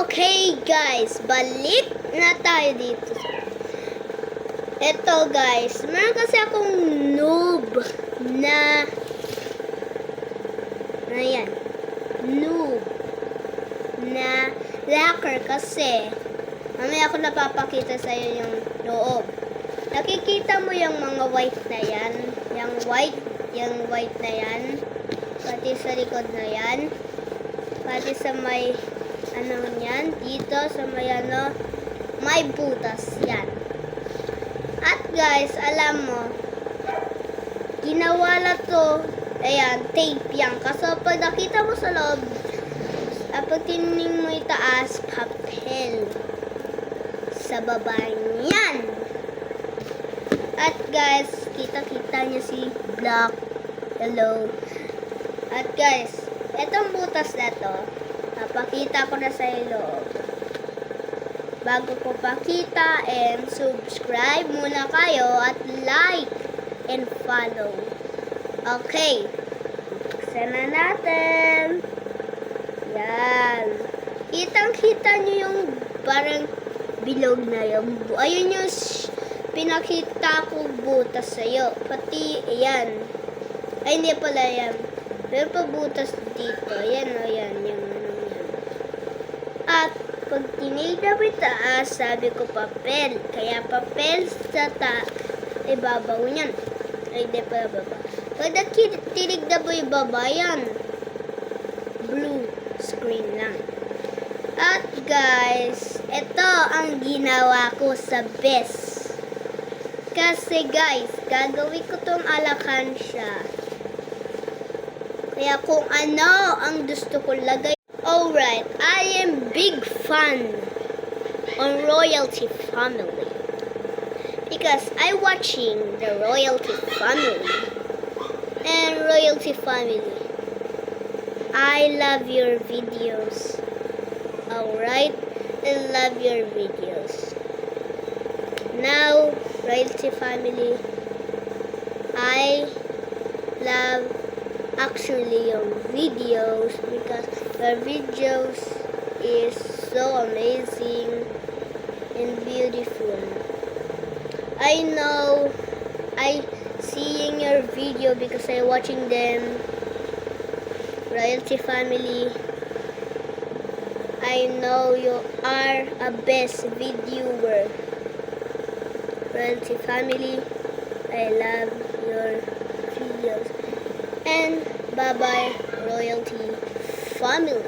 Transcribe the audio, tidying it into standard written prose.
Okay guys, balik na tayo dito. Ito guys, meron kasi akong noob na yan. Noob na lacker kasi mamaya ako napapakita sa iyo yung loob. Nakikita mo yung mga white na yan, yung white na yan, pati sa likod na yan, pati sa may ano yan, dito sa may ano, may butas yan. At guys, alam mo, ginawa na to, ayan, tape yan. Kasi pag nakita mo sa loob, pag tinignan mo itaas, papel. Sa baba yan. At guys, kita-kita niyo si Black. Hello. At guys, etong butas na to, papakita ko na sa loob. Bago ko pakita, and subscribe muna kayo at like and follow. Okay. Buksan na natin. Yan. Kitang-kita nyo yung parang bilog na yun. Ayun yung pinakita ko butas sa'yo. Pati, ayan. Ay, hindi pala yan. Pero pa butas dito. Ayan o, yan. Yung ano yan. At, pag tinignan mo itaas, sabi ko papel. Kaya papel sa ibabaw niyan. Ay, hindi pala baba. Pag tinignan mo yung baba, yan. Blue screen lang. At guys, ito ang ginawa ko sa best. Kasi guys, gagawin ko tong alakansya. Kaya kung ano ang gusto ko lagay. Alright, I am big fan on Royalty Family. Because I watching the Royalty Family. And Royalty Family, I love your videos. Alright, I love your videos. Now, Royalty Family, I love actually your videos because your videos is so amazing and beautiful. I know I seeing your video because I watching them. Royalty Family, I know you are a best viewer. Royalty Family, I love your videos. And bye-bye, Royalty Family.